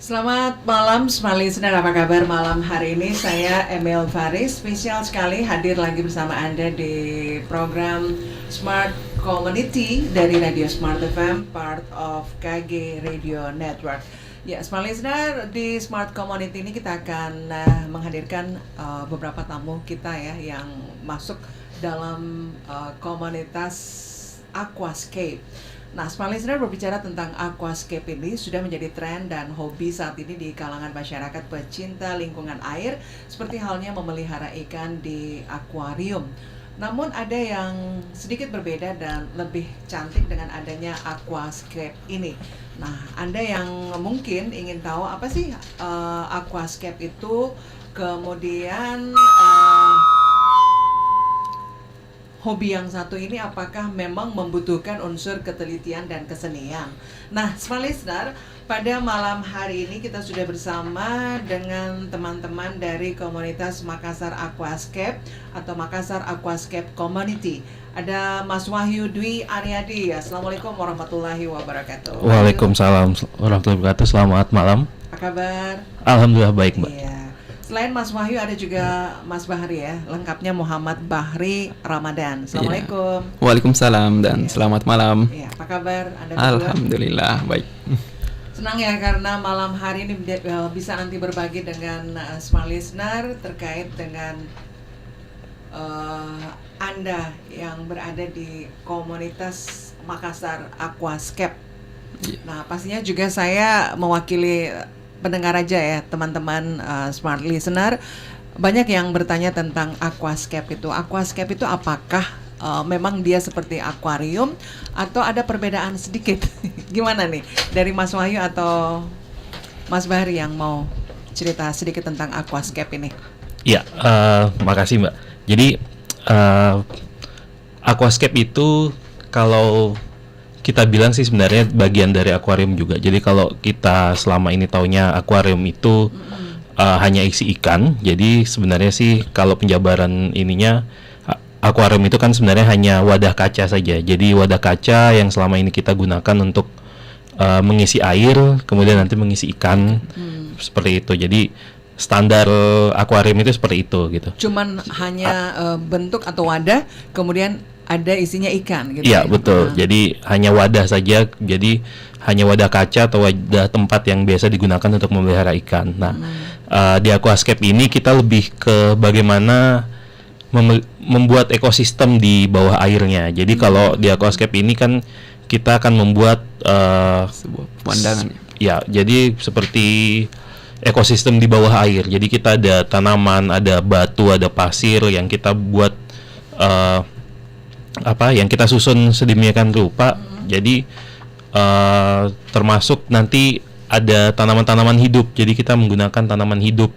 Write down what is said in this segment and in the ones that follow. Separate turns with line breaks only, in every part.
Selamat malam, Smart Listener. Apa kabar malam hari ini? Saya Emil Faris, spesial sekali hadir lagi bersama Anda di program Smart Community dari Radio Smart FM, part of KG Radio Network. Ya, Smart Listener, di Smart Community ini kita akan menghadirkan beberapa tamu kita ya yang masuk dalam komunitas Aquascape. Nah, Smart Listener, berbicara tentang aquascape ini sudah menjadi tren dan hobi saat ini di kalangan masyarakat pecinta lingkungan air, seperti halnya memelihara ikan di akuarium. Namun ada yang sedikit berbeda dan lebih cantik dengan adanya aquascape ini. Nah, Anda yang mungkin ingin tahu apa sih aquascape itu, kemudian hobi yang satu ini apakah memang membutuhkan unsur ketelitian dan kesenian. Nah, Smart Listener, pada malam hari ini kita sudah bersama dengan teman-teman dari komunitas Makassar Aquascape atau Makassar Aquascape Community. Ada Mas Wahyu Dwi Aryadi. Assalamualaikum warahmatullahi wabarakatuh.
Waalaikumsalam warahmatullahi wabarakatuh. Selamat malam.
Apa kabar?
Alhamdulillah baik, Mbak.
Iya. Selain Mas Wahyu ada juga Mas Bahri ya, lengkapnya Muhammad Bahri Ramadan. Assalamualaikum.
Ya. Waalaikumsalam dan selamat malam.
Ya, apa kabar Anda berdua?
Alhamdulillah baik.
Senang ya karena malam hari ini bisa nanti berbagi dengan Smart Listener terkait dengan Anda yang berada di komunitas Makassar Aquascape. Ya. Nah, pastinya juga saya mewakili pendengar aja ya, teman-teman Smart Listener. Banyak yang bertanya tentang aquascape itu. Aquascape itu apakah memang dia seperti akuarium atau ada perbedaan sedikit? Gimana nih dari Mas Wahyu atau Mas Bahri yang mau cerita sedikit tentang aquascape ini?
Ya, makasih Mbak. Jadi aquascape itu kalau kita bilang sih sebenarnya bagian dari akuarium juga. Jadi kalau kita selama ini taunya akuarium itu hanya isi ikan. Jadi sebenarnya sih kalau penjabaran ininya, akuarium itu kan sebenarnya hanya wadah kaca saja. Jadi wadah kaca yang selama ini kita gunakan untuk mengisi air, kemudian nanti mengisi ikan, seperti itu. Jadi standar akuarium itu seperti itu gitu.
Cuman hanya bentuk atau wadah, kemudian ada isinya ikan gitu.
Iya, betul. Jadi hanya wadah saja. Jadi hanya wadah kaca atau wadah tempat yang biasa digunakan untuk memelihara ikan. Nah, di aquascape ini kita lebih ke bagaimana membuat ekosistem di bawah airnya. Jadi kalau di aquascape ini kan kita akan membuat
sebuah pemandangan.
Ya, jadi seperti ekosistem di bawah air. Jadi kita ada tanaman, ada batu, ada pasir yang kita buat yang kita susun sedemikian rupa. Jadi termasuk nanti ada tanaman-tanaman hidup. Jadi kita menggunakan tanaman hidup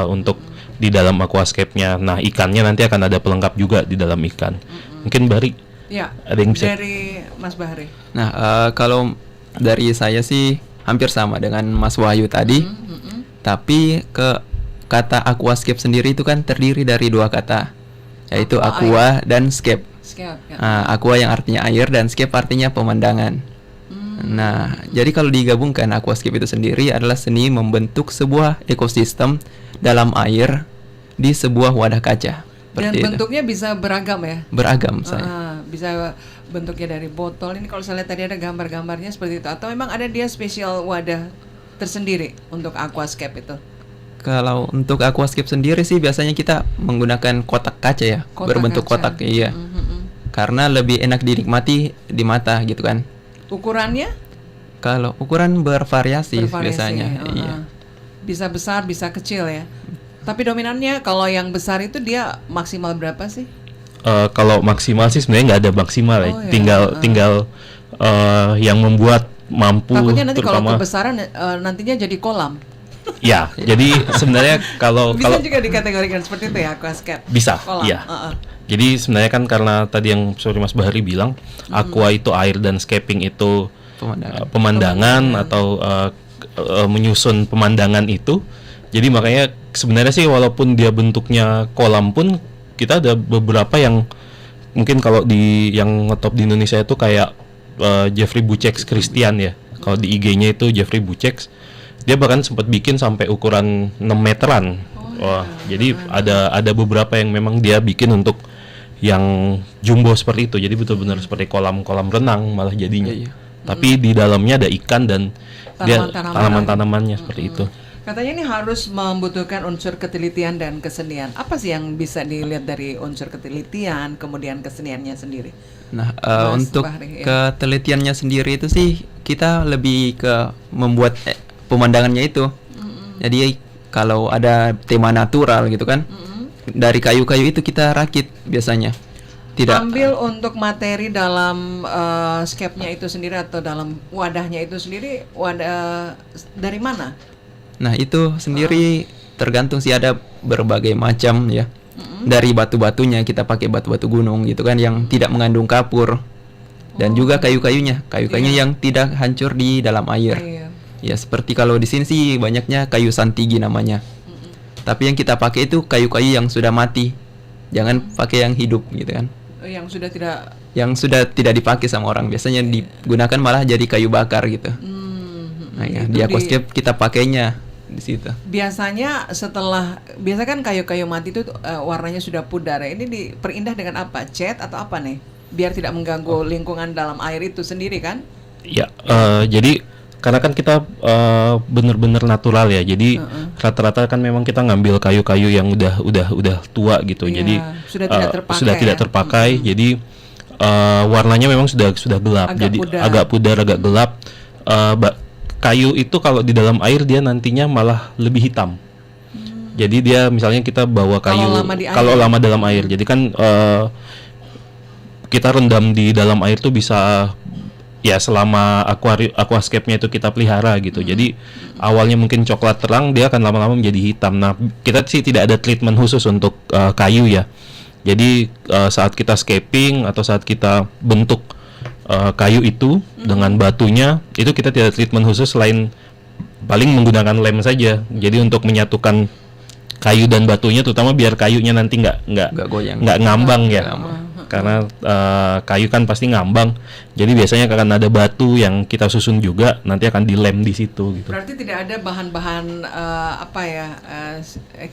untuk di dalam aquascape-nya. Nah, ikannya nanti akan ada pelengkap juga di dalam ikan. Mungkin Bahri
ya,
ada yang bisa
dari Mas Bahri.
Nah, kalau dari saya sih hampir sama dengan Mas Wahyu tadi. Tapi kata aquascape sendiri itu kan terdiri dari dua kata, yaitu aqua dan scape. Aqua yang artinya air dan scape artinya pemandangan. Nah, jadi kalau digabungkan, aquascape itu sendiri adalah seni membentuk sebuah ekosistem dalam air di sebuah wadah kaca.
Dan bentuknya bisa beragam ya?
Beragam saya.
Bisa bentuknya dari botol. Ini kalau saya lihat tadi ada gambar-gambarnya seperti itu. Atau memang ada dia spesial wadah tersendiri untuk aquascape itu?
Kalau untuk aquascape sendiri sih biasanya kita menggunakan kotak kaca ya, berbentuk kaca. Kotak, iya. Karena lebih enak dinikmati di mata gitu kan.
Ukurannya?
Kalau ukuran bervariasi biasanya. Iya.
Bisa besar, bisa kecil ya. Tapi dominannya kalau yang besar itu dia maksimal berapa sih?
Kalau maksimal sih sebenarnya nggak ada maksimal ya. Tinggal yang membuat mampu.
Takutnya nanti kalau kebesaran nantinya jadi kolam.
Ya, jadi sebenarnya kalau
bisa juga dikategorikan seperti itu ya aquascape.
Bisa, iya. Jadi sebenarnya kan karena tadi yang Mas Bahari bilang, aqua itu air dan scaping itu pemandangan atau menyusun pemandangan itu. Jadi makanya sebenarnya sih walaupun dia bentuknya kolam pun kita ada beberapa yang mungkin kalau di yang ngetop di Indonesia itu kayak Jeffrey Buchex Christian ya. Kalau di IG-nya itu Jeffrey Buchex. Dia bahkan sempat bikin sampai ukuran 6 meteran. Wah, jadi ada beberapa yang memang dia bikin untuk yang jumbo seperti itu. Jadi betul-benar seperti kolam-kolam renang malah jadinya.
Iya.
Tapi di dalamnya ada ikan dan dia
Tanaman-tanaman.
tanaman-tanamannya seperti itu.
Katanya ini harus membutuhkan unsur ketelitian dan kesenian. Apa sih yang bisa dilihat dari unsur ketelitian, kemudian keseniannya sendiri?
Nah,
Mas
untuk
Bahri, ya.
ketelitiannya sendiri itu sih kita lebih ke membuat pemandangannya itu. Jadi kalau ada tema natural gitu kan, dari kayu-kayu itu kita rakit biasanya. Tidak
Ambil untuk materi dalam scape-nya itu sendiri atau dalam wadahnya itu sendiri, wadah dari mana?
Nah, itu sendiri tergantung sih, ada berbagai macam ya. Dari batu-batunya kita pakai batu-batu gunung gitu kan yang tidak mengandung kapur. Dan juga kayu-kayunya yang tidak hancur di dalam air.
Iya.
Ya, seperti kalau di sini sih banyaknya kayu santigi namanya. Tapi yang kita pakai itu kayu-kayu yang sudah mati. Jangan pakai yang hidup gitu kan.
Yang sudah tidak
Yang sudah tidak dipakai sama orang. Biasanya digunakan malah jadi kayu bakar gitu. Nah, ya,
itu
di aquascape kita pakainya di situ.
biasanya biasa kan kayu-kayu mati itu warnanya sudah pudar. Ini diperindah dengan apa? Cat atau apa nih? Biar tidak mengganggu lingkungan dalam air itu sendiri kan?
Ya, jadi karena kan kita bener-bener natural ya. Jadi rata-rata kan memang kita ngambil kayu-kayu yang udah tua gitu.
Iya,
Jadi
sudah tidak terpakai
sudah tidak
ya.
terpakai. Jadi warnanya memang sudah gelap.
Agak
Jadi
pudar.
agak pudar, agak gelap. Kayu itu kalau di dalam air dia nantinya malah lebih hitam. Jadi dia misalnya kita bawa kayu
Kalau lama di air.
kalau lama dalam air. Jadi kan kita rendam di dalam air tuh bisa ya selama aquascape-nya itu kita pelihara gitu. Jadi awalnya mungkin coklat terang, dia akan lama-lama menjadi hitam. Nah, kita sih tidak ada treatment khusus untuk kayu ya. Jadi saat kita scaping atau saat kita bentuk kayu itu dengan batunya, itu kita tidak treatment khusus selain paling menggunakan lem saja. Jadi untuk menyatukan kayu dan batunya, terutama biar kayunya nanti
Nggak goyang.
nggak ngambang ya.
Nggak ngambang.
Karena kayu kan pasti ngambang. Jadi biasanya akan ada batu yang kita susun juga, nanti akan dilem di situ gitu.
Berarti tidak ada bahan-bahan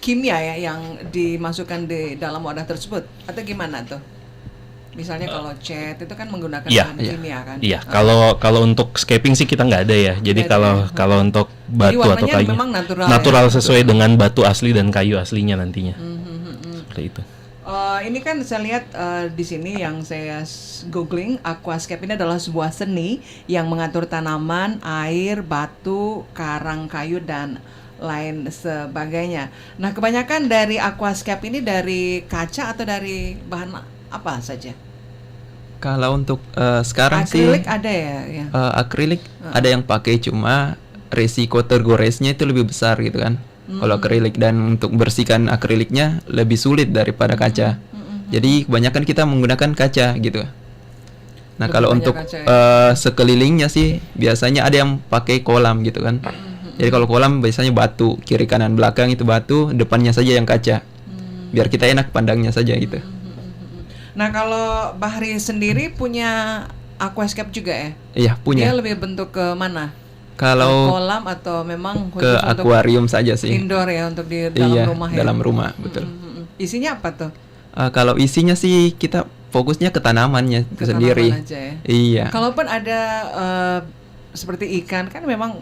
kimia ya yang dimasukkan di dalam wadah tersebut atau gimana tuh? Misalnya kalau cat itu kan menggunakan
Iya,
bahan
iya.
kimia kan?
Iya, kalau untuk scaping sih kita nggak ada ya. Jadi
Nggak ada
kalau untuk batu atau
warnanya
kayu
memang natural ya?
sesuai dengan batu asli dan kayu aslinya nantinya. Seperti itu.
Ini kan saya lihat di sini yang saya googling, aquascape ini adalah sebuah seni yang mengatur tanaman, air, batu, karang, kayu dan lain sebagainya. Nah, kebanyakan dari aquascape ini dari kaca atau dari bahan apa saja?
Kalau untuk sekarang
Akrilik
sih
ada ya?
akrilik ada yang pakai, cuma resiko tergoresnya itu lebih besar gitu kan. Kalau akrilik, dan untuk bersihkan akriliknya lebih sulit daripada kaca. Jadi kebanyakan kita menggunakan kaca gitu. Nah,
Lebih
kalau
banyak
untuk
kaca ya?
sekelilingnya sih biasanya ada yang pakai kolam gitu kan. Jadi kalau kolam biasanya batu, kiri kanan belakang itu batu, depannya saja yang kaca. Biar kita enak pandangnya saja gitu.
Nah, kalau Bahri sendiri punya aquascape juga ya?
Iya,
Dia
punya.
lebih bentuk ke mana?
Kalau
Kolam atau memang
ke
khusus untuk
akuarium saja sih.
indoor ya, untuk di dalam
Iya,
rumah ya?
dalam rumah, betul.
Isinya apa tuh?
Kalau isinya sih kita fokusnya ke tanamannya itu
Ke
sendiri.
tanaman aja ya?
Iya.
Kalaupun ada seperti ikan kan memang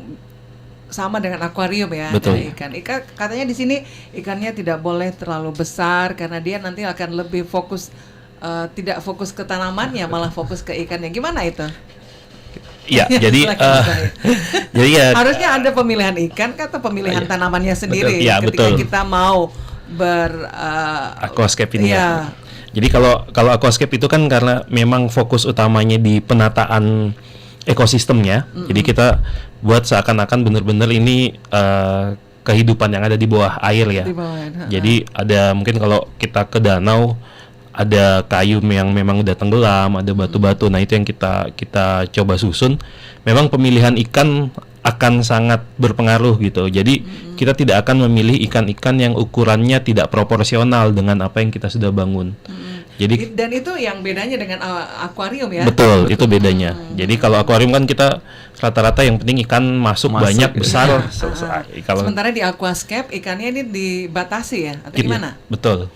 sama dengan akuarium ya,
Betul.
ada ikan. Ikan katanya di sini ikannya tidak boleh terlalu besar karena dia nanti akan lebih fokus tidak fokus ke tanamannya, malah fokus ke ikannya. Gimana itu?
Iya, jadi
Silakan, saya.
jadi ya
Harusnya ada pemilihan ikan atau pemilihan
Iya.
tanamannya sendiri
Iya,
ketika
betul.
kita mau
aquascape ini
iya.
ya. Jadi kalau aquascape itu kan karena memang fokus utamanya di penataan ekosistemnya. Jadi kita buat seakan-akan benar-benar ini kehidupan yang ada di bawah air ya.
Di bawah,
Jadi ada mungkin kalau kita ke danau ada kayu yang memang udah tenggelam, ada batu-batu. Nah, itu yang kita coba susun. Memang pemilihan ikan akan sangat berpengaruh gitu. Jadi kita tidak akan memilih ikan-ikan yang ukurannya tidak proporsional dengan apa yang kita sudah bangun. Jadi
Dan itu yang bedanya dengan akuarium ya.
betul, itu bedanya. Jadi kalau akuarium kan kita rata-rata yang penting ikan masuk banyak, besar. Kalau
Sementara di aquascape ikannya ini dibatasi ya atau
Iya,
gimana?
betul.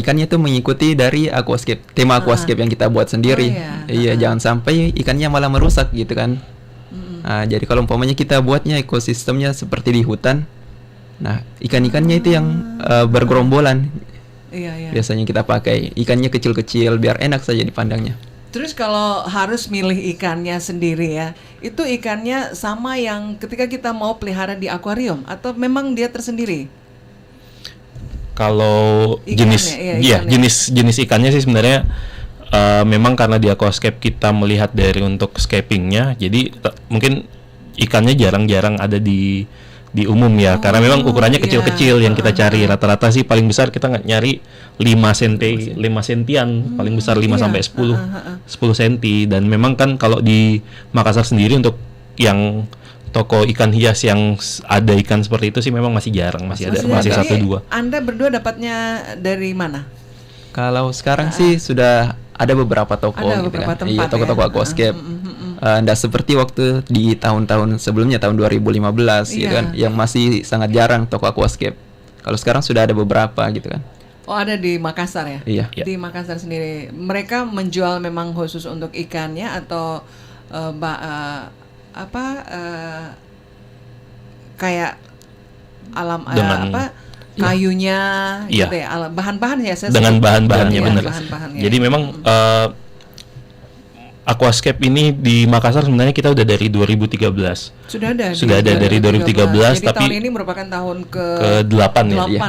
Ikannya itu mengikuti dari aquascape, tema aquascape yang kita buat sendiri.
Oh,
Iya, jangan sampai ikannya malah merusak gitu kan. Jadi kalau umpamanya kita buatnya ekosistemnya seperti di hutan, nah ikan-ikannya itu yang bergerombolan.
Iya.
Biasanya kita pakai ikannya kecil-kecil biar enak saja dipandangnya.
Terus kalau harus milih ikannya sendiri ya, itu ikannya sama yang ketika kita mau pelihara di akuarium atau memang dia tersendiri?
Kalau
Ikannya,
jenis,
iya, ikannya.
jenis ikannya sih sebenarnya memang karena di aquascape kita melihat dari untuk scapingnya, jadi mungkin ikannya jarang-jarang ada di umum ya, karena memang ukurannya
iya.
kecil-kecil yang kita cari. Rata-rata sih paling besar kita nggak nyari 5 sentian, paling besar 5 sampai 10 senti. Dan memang kan kalau di Makassar sendiri untuk yang toko ikan hias yang ada ikan seperti itu sih memang masih jarang, masih
Jadi,
1-2.
Anda berdua dapatnya dari mana?
Kalau sekarang sih sudah ada beberapa toko
Ada
gitu
beberapa
kan.
tempat
Iya, toko-toko
ya.
aquascape. Nggak seperti waktu di tahun-tahun sebelumnya, tahun 2015 gitu
Iya.
kan, yang masih sangat jarang toko aquascape. Kalau sekarang sudah ada beberapa gitu kan.
Oh, ada di Makassar ya?
Iya.
Di Makassar sendiri. Mereka menjual memang khusus untuk ikannya atau kayak alam
Dengan-
kayunya
Iya.
gitu ya, bahan-bahan ya saya
Dengan
sebut.
bahan-bahannya
Iya,
benar.
bahan-bahannya.
Jadi memang aquascape ini di Makassar sebenarnya kita udah dari 2013.
Sudah ada
dari 2013,
Jadi
tapi
tahun ini merupakan tahun
ke-8 ya.
Delapan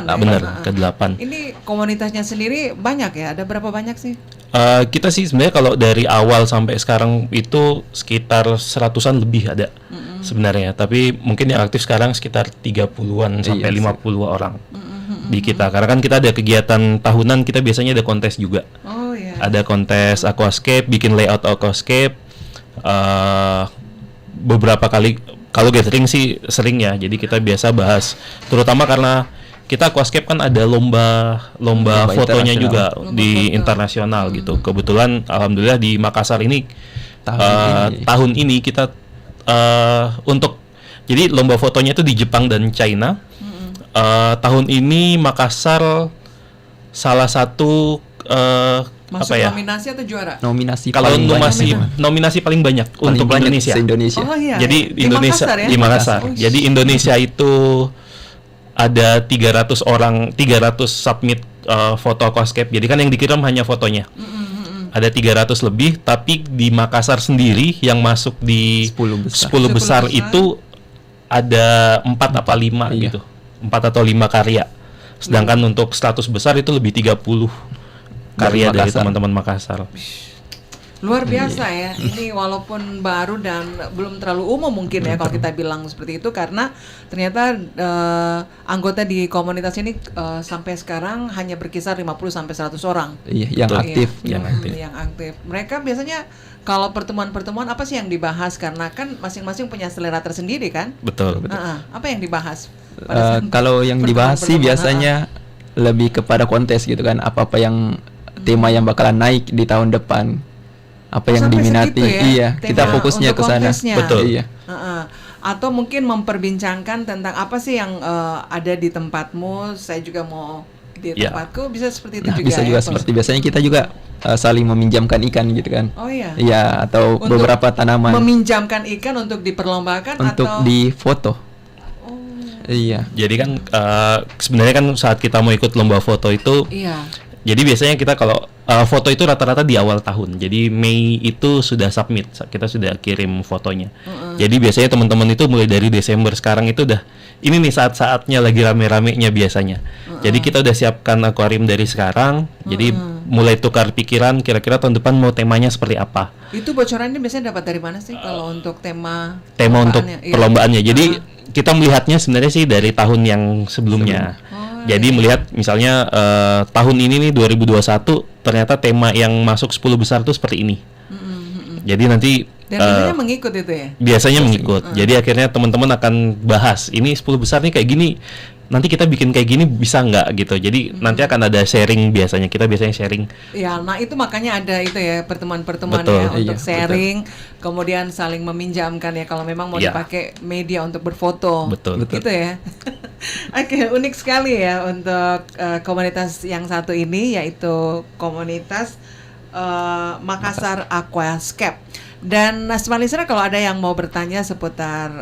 ya.
Benar,
Ah.
ke-8.
Ini komunitasnya sendiri banyak ya? Ada berapa banyak sih?
Kita sih sebenarnya kalau dari awal sampai sekarang itu sekitar 100-an lebih ada sebenarnya. Tapi mungkin yang aktif sekarang sekitar 30-an sampai
Iya,
50 orang di kita. Karena kan kita ada kegiatan tahunan, kita biasanya ada kontes juga.
Oh ya.
Ada kontes aquascape, bikin layout aquascape. Beberapa kali kalau gathering sih sering ya. Jadi kita biasa bahas, terutama karena kita aquascape kan ada lomba fotonya
internasional.
juga
Lomba
di
foto.
internasional gitu. Kebetulan alhamdulillah di Makassar ini tahun ini kita untuk, jadi lomba fotonya itu di Jepang dan China. Tahun ini Makassar salah satu
Masuk
apa ya?
nominasi atau juara?
Nominasi
Kalau
paling banyak.
nominasi paling banyak
Paling
untuk
banyak
Indonesia.
se-Indonesia.
Oh iya.
Jadi
Di
Indonesia
Makassar ya?
di Makassar.
Oh,
Jadi Indonesia itu ada 300 orang, 300 submit foto aquascape. Jadi kan yang dikirim hanya fotonya. Ada 300 lebih, tapi di Makassar sendiri yang masuk di
10 besar.
10 besar
10 besar.
itu ada 4 apa 5
Iya.
gitu. 4 atau 5 karya. Sedangkan untuk 100 besar itu lebih 30 karya dari
Makassar.
teman-teman Makassar.
Luar biasa ya. Ini walaupun baru dan belum terlalu umum mungkin ya kalau kita bilang seperti itu, karena ternyata anggota di komunitas ini sampai sekarang hanya berkisar 50 sampai 100 orang.
Iya, yang
Betul.
aktif.
Iya,
Yang aktif.
yang aktif. Mereka biasanya kalau pertemuan-pertemuan apa sih yang dibahas, karena kan masing-masing punya selera tersendiri kan?
Betul.
Apa yang dibahas?
Kalau yang dibahas sih
pertemuan-pertemuan,
biasanya lebih kepada kontes gitu kan, apa-apa yang tema yang bakalan naik di tahun depan, apa yang
sampai
diminati.
segitu ya,
Iya,
tema
kita fokusnya
untuk
ke sana.
kontesnya.
Betul.
Iya.
Atau mungkin memperbincangkan tentang apa sih yang ada di tempatmu, saya juga mau di
Ya.
tempatku, bisa seperti itu
Nah,
juga
bisa
ya,
juga
Pak?
seperti biasanya kita juga saling meminjamkan ikan gitu kan.
Oh iya.
Iya, atau
Untuk
beberapa tanaman
meminjamkan ikan untuk diperlombakan
untuk
atau
di foto. Iya.
Jadi kan sebenarnya kan saat kita mau ikut lomba foto itu,
iya.
jadi biasanya kita kalau foto itu rata-rata di awal tahun. Jadi Mei itu sudah submit, kita sudah kirim fotonya. Jadi biasanya teman-teman itu mulai dari Desember sekarang itu udah, ini nih saat-saatnya lagi rame-ramenya biasanya. Jadi kita udah siapkan akuarium dari sekarang. Jadi mulai tukar pikiran, kira-kira tahun depan mau temanya seperti apa.
Itu bocorannya biasanya dapat dari mana sih kalau untuk tema
Untuk
perlombaannya? Iya.
perlombaannya. Jadi kita melihatnya sebenarnya sih dari tahun yang sebelumnya. Jadi melihat misalnya tahun ini nih 2021 ternyata tema yang masuk 10 besar itu seperti ini. Jadi nanti
Dan biasanya mengikut itu ya.
biasanya mengikut. Jadi akhirnya teman-teman akan bahas ini 10 besar nih kayak gini. nanti kita bikin kayak gini bisa nggak gitu. Jadi nanti akan ada sharing, biasanya kita biasanya sharing.
Ya, nah itu makanya ada itu ya pertemuan-pertemuan
Betul.
ya untuk
Iya,
sharing, kemudian saling meminjamkan ya kalau memang mau
Iya.
dipakai media untuk berfoto.
Betul.
Gitu ya. Oke, unik sekali ya untuk komunitas yang satu ini, yaitu komunitas Makassar Aquascape. Dan Smart Listener, kalau ada yang mau bertanya seputar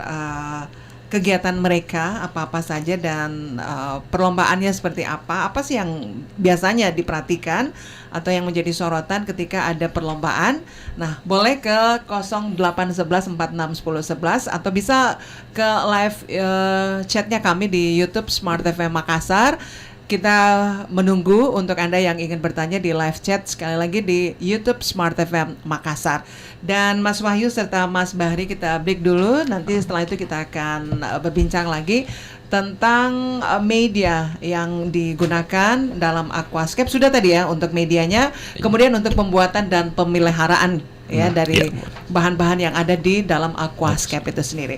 kegiatan mereka apa-apa saja dan perlombaannya seperti apa sih yang biasanya diperhatikan atau yang menjadi sorotan ketika ada perlombaan. Nah, boleh ke 0811461011 atau bisa ke live chatnya kami di YouTube Smart FM Makassar. Kita menunggu untuk Anda yang ingin bertanya di live chat sekali lagi di YouTube Smart FM Makassar. Dan Mas Wahyu serta Mas Bahri kita break dulu. Nanti setelah itu kita akan berbincang lagi tentang media yang digunakan dalam aquascape. Sudah tadi ya untuk medianya, kemudian untuk pembuatan dan pemeliharaan ya dari bahan-bahan yang ada di dalam aquascape itu sendiri.